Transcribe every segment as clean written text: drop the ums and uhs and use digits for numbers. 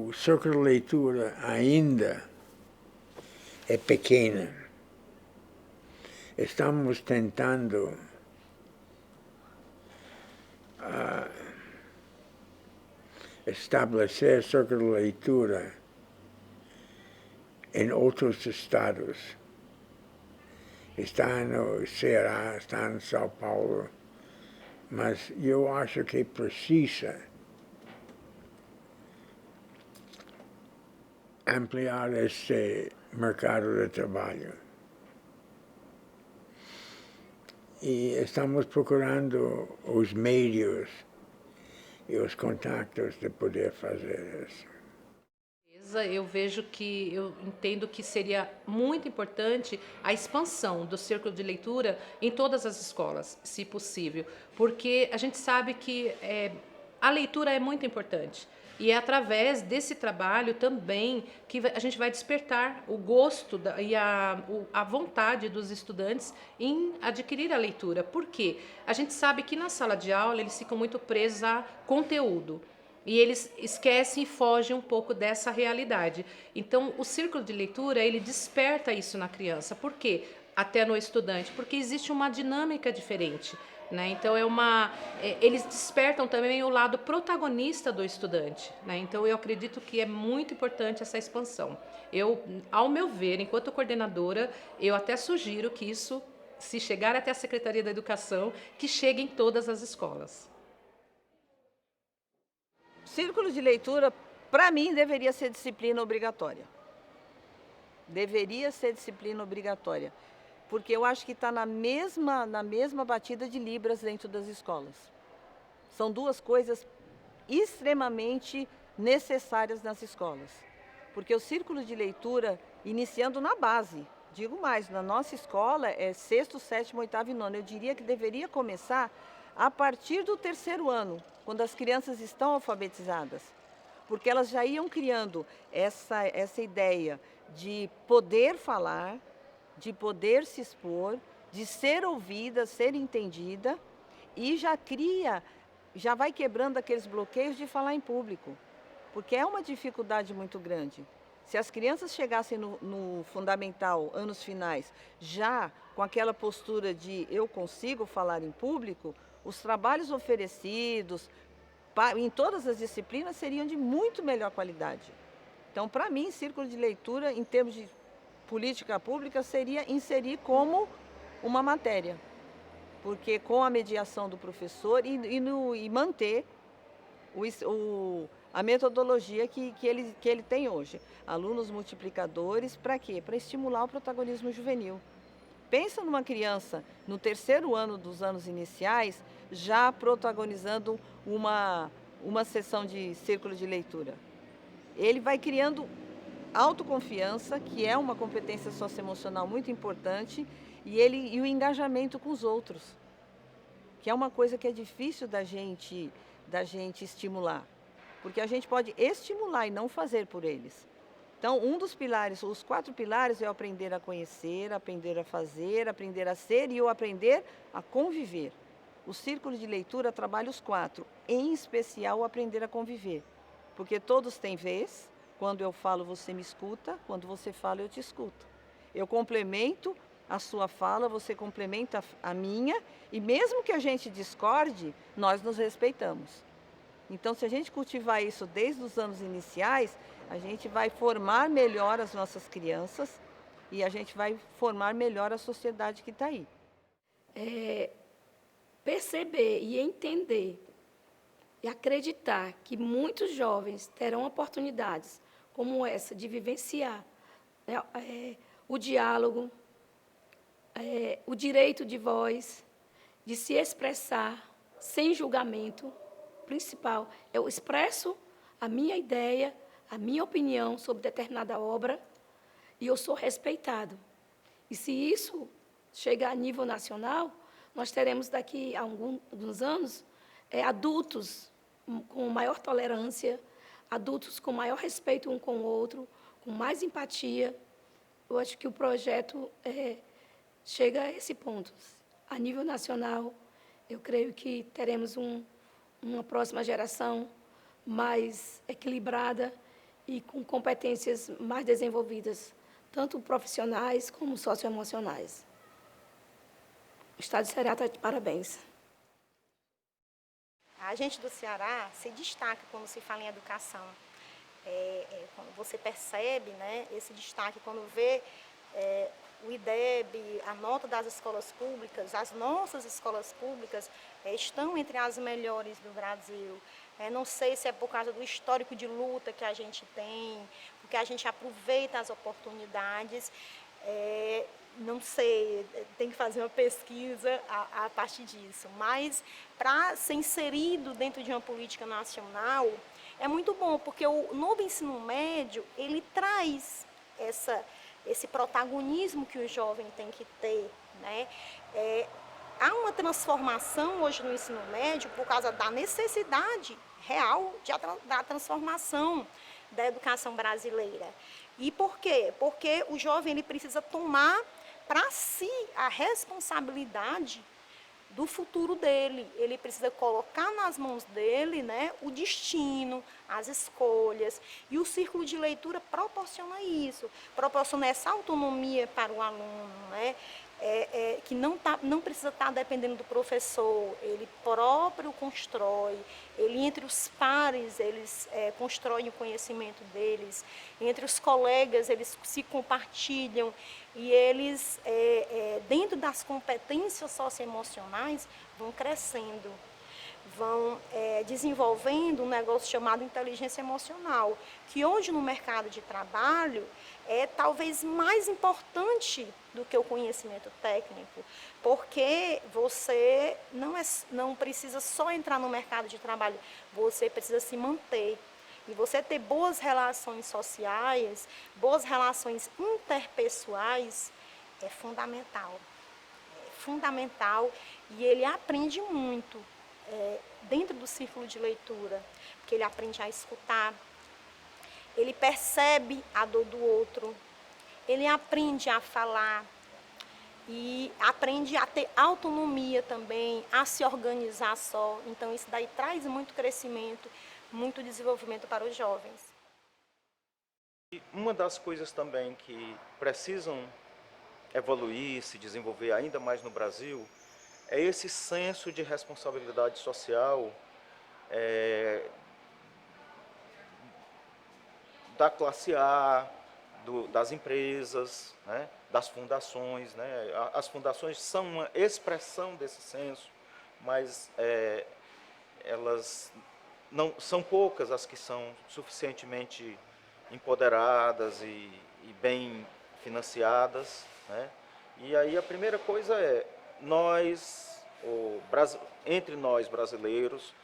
o círculo de leitura ainda é pequeno. Estamos tentando estabelecer círculo de leitura em outros estados. Está no Ceará, está em São Paulo, mas eu acho que precisa ampliar esse mercado de trabalho. E estamos procurando os meios e os contatos de poder fazer isso. Eu entendo que seria muito importante a expansão do círculo de leitura em todas as escolas, se possível, porque a gente sabe que a leitura é muito importante. E é através desse trabalho também que a gente vai despertar o gosto e a vontade dos estudantes em adquirir a leitura. Por quê? A gente sabe que na sala de aula eles ficam muito presos a conteúdo. E eles esquecem e fogem um pouco dessa realidade. Então, o círculo de leitura, ele desperta isso na criança. Por quê? Até no estudante. Porque existe uma dinâmica diferente. Né? Então, eles despertam também o lado protagonista do estudante. Né? Então, eu acredito que é muito importante essa expansão. Ao meu ver, enquanto coordenadora, eu até sugiro que isso, se chegar até a Secretaria da Educação, que chegue em todas as escolas. Círculo de leitura, para mim, deveria ser disciplina obrigatória. Deveria ser disciplina obrigatória. Porque eu acho que está na mesma batida de Libras dentro das escolas. São duas coisas extremamente necessárias nas escolas. Porque o círculo de leitura, iniciando na base, digo mais, na nossa escola é 6º, 7º, 8º e 9º. Eu diria que deveria começar a partir do 3º ano, quando as crianças estão alfabetizadas. Porque elas já iam criando essa ideia de poder falar, de poder se expor, de ser ouvida, ser entendida, e já vai quebrando aqueles bloqueios de falar em público, porque é uma dificuldade muito grande. Se as crianças chegassem no fundamental, anos finais, já com aquela postura de eu consigo falar em público, os trabalhos oferecidos em todas as disciplinas seriam de muito melhor qualidade. Então, para mim, círculo de leitura, em termos de política pública, seria inserir como uma matéria, porque com a mediação do professor e manter a metodologia que ele tem hoje. Alunos multiplicadores, para quê? Para estimular o protagonismo juvenil. Pensa numa criança no 3º ano dos anos iniciais, já protagonizando uma sessão de círculo de leitura. Ele vai criando autoconfiança, que é uma competência socioemocional muito importante, e o engajamento com os outros, que é uma coisa que é difícil da gente estimular, porque a gente pode estimular e não fazer por eles. Então, um dos pilares, os 4 pilares é o aprender a conhecer, aprender a fazer, aprender a ser e o aprender a conviver. O círculo de leitura trabalha os 4, em especial o aprender a conviver, porque todos têm vez. Quando eu falo, você me escuta, quando você fala, eu te escuto. Eu complemento a sua fala, você complementa a minha, e mesmo que a gente discorde, nós nos respeitamos. Então, se a gente cultivar isso desde os anos iniciais, a gente vai formar melhor as nossas crianças e a gente vai formar melhor a sociedade que está aí. Perceber e entender e acreditar que muitos jovens terão oportunidades como essa de vivenciar, né, o diálogo, o direito de voz, de se expressar sem julgamento. Principal, eu expresso a minha ideia, a minha opinião sobre determinada obra e eu sou respeitado. E se isso chegar a nível nacional, nós teremos daqui a alguns anos adultos com maior tolerância, adultos com maior respeito um com o outro, com mais empatia. Eu acho que o projeto chega a esse ponto. A nível nacional, eu creio que teremos uma próxima geração mais equilibrada e com competências mais desenvolvidas, tanto profissionais como socioemocionais. O Estado de Ceará está de parabéns. A gente do Ceará se destaca quando se fala em educação. Quando você percebe, né, esse destaque, quando vê o IDEB, a nota das escolas públicas, as nossas escolas públicas estão entre as melhores do Brasil. Não sei se é por causa do histórico de luta que a gente tem, porque a gente aproveita as oportunidades. Não sei, tem que fazer uma pesquisa a partir disso. Mas, para ser inserido dentro de uma política nacional, é muito bom, porque o novo ensino médio, ele traz esse protagonismo que o jovem tem que ter, né? Há uma transformação hoje no ensino médio por causa da necessidade real da transformação da educação brasileira. E por quê? Porque o jovem ele precisa tomar para si a responsabilidade do futuro dele. Ele precisa colocar nas mãos dele, né, o destino, as escolhas. E o círculo de leitura proporciona isso, proporciona essa autonomia para o aluno, né, que não precisa estar dependendo do professor, ele próprio constrói, ele entre os pares, eles constroem o conhecimento deles, entre os colegas eles se compartilham e eles, dentro das competências socioemocionais, vão crescendo, vão desenvolvendo um negócio chamado inteligência emocional, que hoje no mercado de trabalho é talvez mais importante do que o conhecimento técnico, porque você não precisa só entrar no mercado de trabalho, você precisa se manter. E você ter boas relações sociais, boas relações interpessoais é fundamental. É fundamental e ele aprende muito dentro do círculo de leitura, porque ele aprende a escutar, ele percebe a dor do outro, ele aprende a falar e aprende a ter autonomia também, a se organizar só. Então isso daí traz muito crescimento, muito desenvolvimento para os jovens. E uma das coisas também que precisam evoluir, se desenvolver ainda mais no Brasil, é esse senso de responsabilidade social da classe A, das empresas, né, das fundações. Né? As fundações são uma expressão desse senso, mas elas não são poucas as que são suficientemente empoderadas e bem financiadas, né? E aí a primeira coisa é entre nós brasileiros,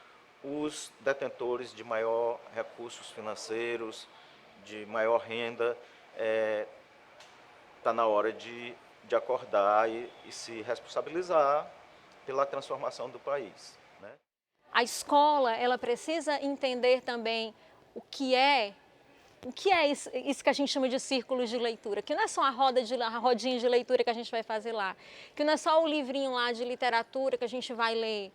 os detentores de maior recursos financeiros, de maior renda, está na hora de acordar e se responsabilizar pela transformação do país, né? A escola, ela precisa entender também o que é isso que a gente chama de círculos de leitura, que não é só a rodinha de leitura que a gente vai fazer lá, que não é só o livrinho lá de literatura que a gente vai ler.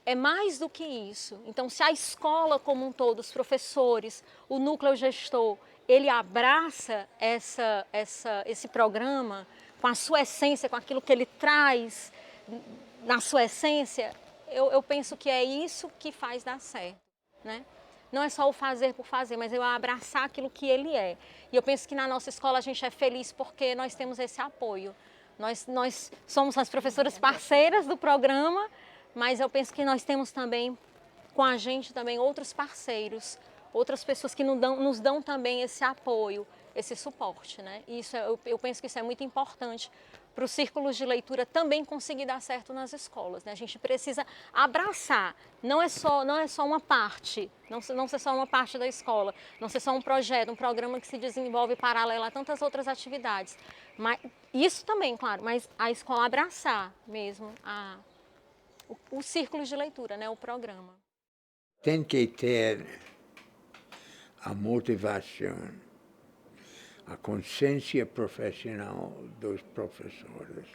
É mais do que isso. Então, se a escola como um todo, os professores, o núcleo gestor, ele abraça esse programa com a sua essência, com aquilo que ele traz na sua essência, eu penso que é isso que faz dar certo, né? Não é só o fazer por fazer, mas eu abraçar aquilo que ele é. E eu penso que na nossa escola a gente é feliz porque nós temos esse apoio. Nós somos as professoras parceiras do programa, mas eu penso que nós temos também com a gente também outros parceiros, outras pessoas que nos dão também esse apoio, esse suporte, né? E eu penso que isso é muito importante para os círculos de leitura também conseguir dar certo nas escolas, né? A gente precisa abraçar, não é só uma parte, não ser só uma parte da escola, não ser só um projeto, um programa que se desenvolve paralelo a tantas outras atividades. Mas, isso também, claro, mas a escola abraçar mesmo o círculo de leitura, né? O programa. Tem que ter a motivação, a consciência profissional dos professores,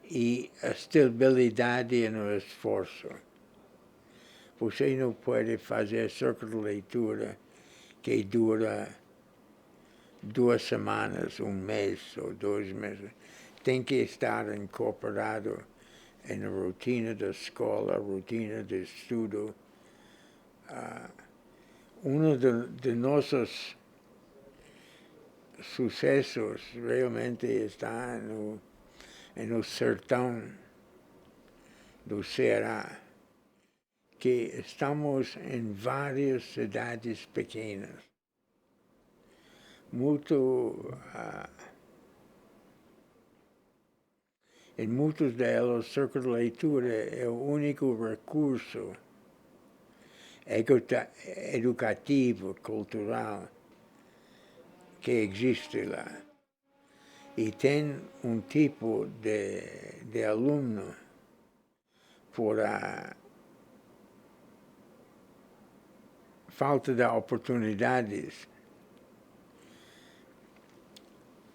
e a estabilidade no esforço. Você não pode fazer círculo de leitura que dura 2 semanas, 1 mês ou 2 meses. Tem que estar incorporado na rotina da escola, rotina de estudo. Um de nossos sucessos realmente está no sertão do Ceará, que estamos em várias cidades pequenas. Em muitos delas, o círculo de leitura é o único recurso educativo, cultural, que existe lá. E tem tipo de aluno por a falta de oportunidades.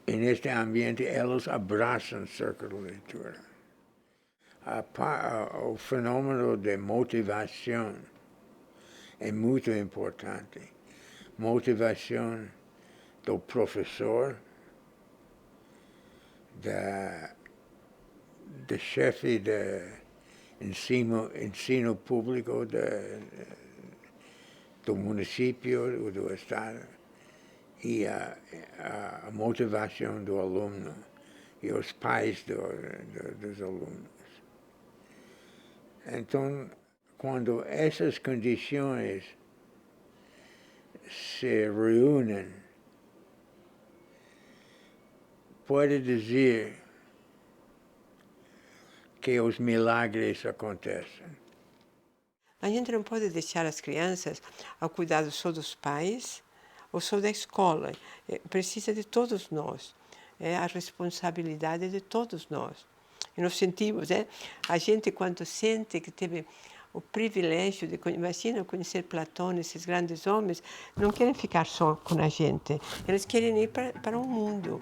E neste ambiente, elas abraçam o círculo de leitura. O fenômeno de motivação é muito importante. Motivação do professor, do chefe de ensino público do município ou do estado, e a motivação do aluno e os pais dos alunos. Então, quando essas condições se reúnem, pode dizer que os milagres acontecem. A gente não pode deixar as crianças ao cuidado só dos pais ou só da escola. Precisa de todos nós. É a responsabilidade de todos nós. E nós sentimos, a gente quando sente que teve o privilégio de conhecer Platão, esses grandes homens, não querem ficar só com a gente. Eles querem ir para o mundo.